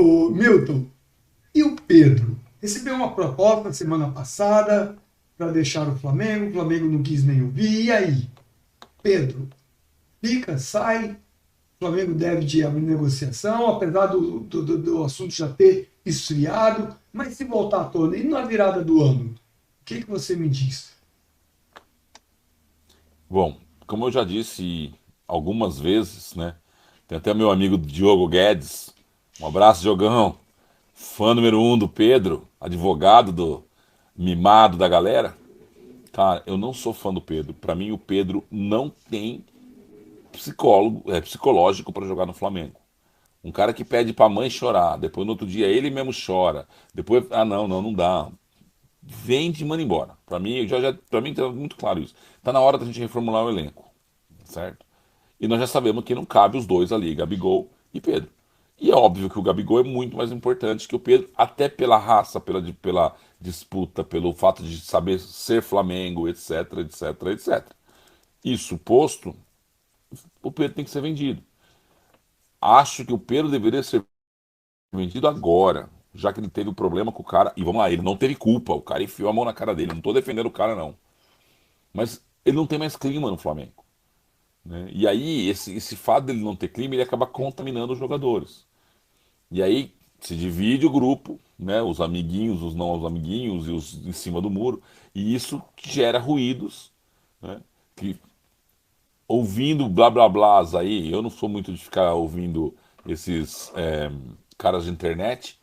Ô, Milton, e o Pedro? Recebeu uma proposta semana passada para deixar o Flamengo não quis nem ouvir. E aí? Pedro, fica, sai, o Flamengo deve de abrir negociação, apesar do assunto já ter esfriado, mas se voltar à tona, e na virada do ano, o que você me diz? Bom, como eu já disse algumas vezes, né? Tem até meu amigo Diogo Guedes. Um abraço, Diogão. Fã número um do Pedro, advogado do mimado da galera. Cara, eu não sou fã do Pedro. Pra mim, o Pedro não tem psicológico pra jogar no Flamengo. Um cara que pede pra mãe chorar, depois no outro dia ele mesmo chora. Depois, não dá. Vende e manda embora. Pra mim tá muito claro isso. Tá na hora da gente reformular o elenco, certo? E nós já sabemos que não cabe os dois ali, Gabigol e Pedro. E é óbvio que o Gabigol é muito mais importante que o Pedro, até pela raça, pela disputa, pelo fato de saber ser Flamengo, etc, etc, etc. Isso posto, o Pedro tem que ser vendido. Acho que o Pedro deveria ser vendido agora, já que ele teve o problema com o cara. E vamos lá, ele não teve culpa, o cara enfiou a mão na cara dele. Não tô defendendo o cara, não. Mas ele não tem mais clima no Flamengo, né? E aí, esse fato dele não ter clima, ele acaba contaminando os jogadores. E aí se divide o grupo, né? Os amiguinhos, os não os amiguinhos e os em cima do muro. E isso gera ruídos, né? Que ouvindo blá blá blás aí, eu não sou muito de ficar ouvindo esses caras de internet,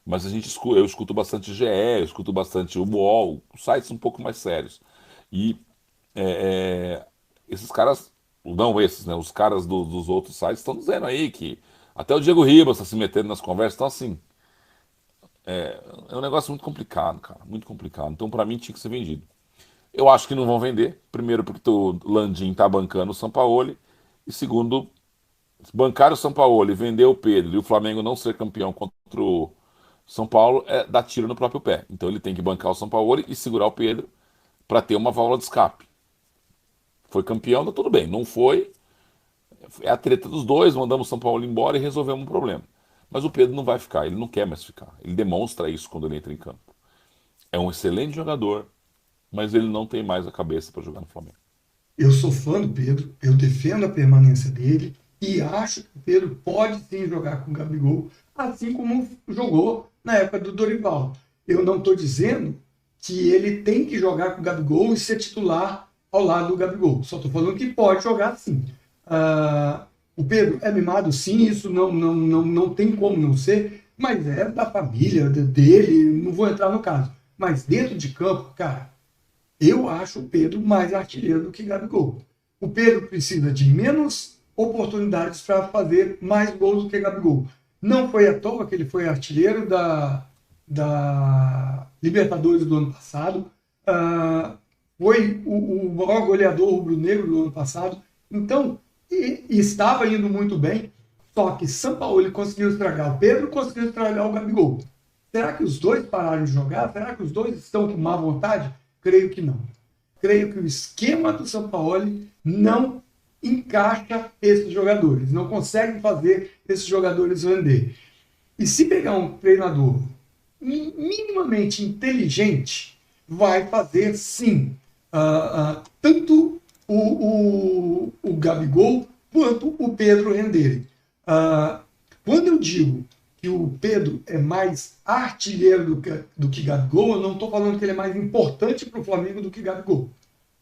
mas eu escuto bastante GE, eu escuto bastante o UOL, sites um pouco mais sérios. E esses caras, não esses, né? Os caras dos outros sites estão dizendo aí que até o Diego Ribas está se metendo nas conversas, então assim, é um negócio muito complicado, cara, muito complicado. Então, pra mim, tinha que ser vendido. Eu acho que não vão vender. Primeiro, porque o Landim tá bancando o Sampaoli. E segundo, bancar o Sampaoli, vender o Pedro e o Flamengo não ser campeão contra o São Paulo é dar tiro no próprio pé. Então, ele tem que bancar o Sampaoli e segurar o Pedro para ter uma válvula de escape. Foi campeão, tá tudo bem. Não foi, é a treta dos dois. Mandamos o São Paulo embora e resolvemos o problema. Mas o Pedro não vai ficar, ele não quer mais ficar. Ele demonstra isso quando ele entra em campo. É um excelente jogador, mas ele não tem mais a cabeça para jogar no Flamengo. Eu sou fã do Pedro, eu defendo a permanência dele e acho que o Pedro pode sim jogar com o Gabigol, assim como jogou na época do Dorival. Eu não estou dizendo que ele tem que jogar com o Gabigol e ser titular ao lado do Gabigol. Só estou falando que pode jogar sim. O Pedro é mimado, sim, isso não tem como não ser, mas é da família dele, não vou entrar no caso. Mas dentro de campo, cara, eu acho o Pedro mais artilheiro do que Gabigol. O Pedro precisa de menos oportunidades para fazer mais gols do que Gabigol. Não foi à toa que ele foi artilheiro da Libertadores do ano passado. Foi o maior goleador rubro-negro do ano passado. Então, e estava indo muito bem. Só que São Paulo conseguiu estragar o Pedro, conseguiu estragar o Gabigol. Será que os dois pararam de jogar? Será que os dois estão com má vontade? Creio que não. Creio que o esquema do São Paulo não encaixa esses jogadores, não consegue fazer esses jogadores render. E se pegar um treinador minimamente inteligente, vai fazer sim, tanto o Gabigol quanto o Pedro renderem. Quando eu digo que o Pedro é mais artilheiro do que Gabigol, eu não estou falando que ele é mais importante para o Flamengo do que Gabigol.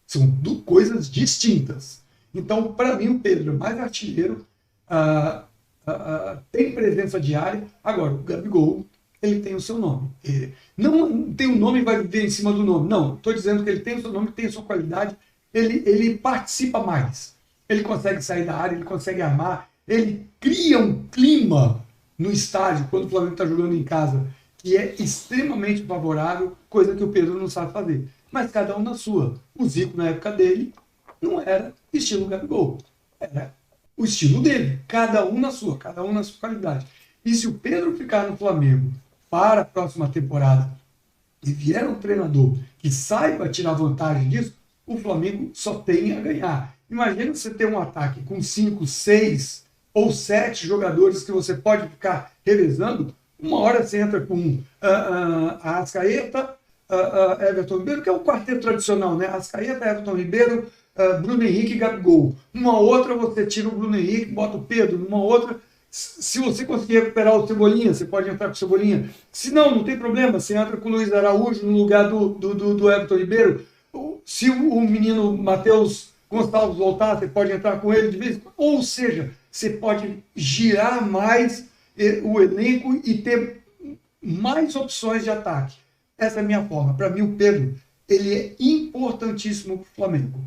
São coisas distintas. Então, para mim, o Pedro é mais artilheiro, tem presença diária. Agora, o Gabigol, ele tem o seu nome. Ele não tem um nome e vai viver em cima do nome. Não, estou dizendo que ele tem o seu nome, tem a sua qualidade, ele participa mais. Ele consegue sair da área, ele consegue armar, ele cria um clima no estádio, quando o Flamengo está jogando em casa, que é extremamente favorável, coisa que o Pedro não sabe fazer. Mas cada um na sua. O Zico, na época dele, não era estilo Gabigol. Era o estilo dele. Cada um na sua qualidade. E se o Pedro ficar no Flamengo para a próxima temporada e vier um treinador que saiba tirar vantagem disso, o Flamengo só tem a ganhar. Imagina você ter um ataque com 5, 6 ou 7 jogadores que você pode ficar revezando. Uma hora você entra com Arrascaeta, Everton Ribeiro, que é o quarteto tradicional, né? Arrascaeta, Everton Ribeiro, Bruno Henrique e Gabigol. Numa outra você tira o Bruno Henrique, bota o Pedro. Numa outra, se você conseguir recuperar o Cebolinha, você pode entrar com o Cebolinha. Se não, não tem problema, você entra com o Luiz Araújo no lugar do Everton Ribeiro. Se o menino Matheus Gonçalves voltar, você pode entrar com ele de vez em quando. Ou seja, você pode girar mais o elenco e ter mais opções de ataque. Essa é a minha forma. Para mim, o Pedro, ele é importantíssimo para o Flamengo.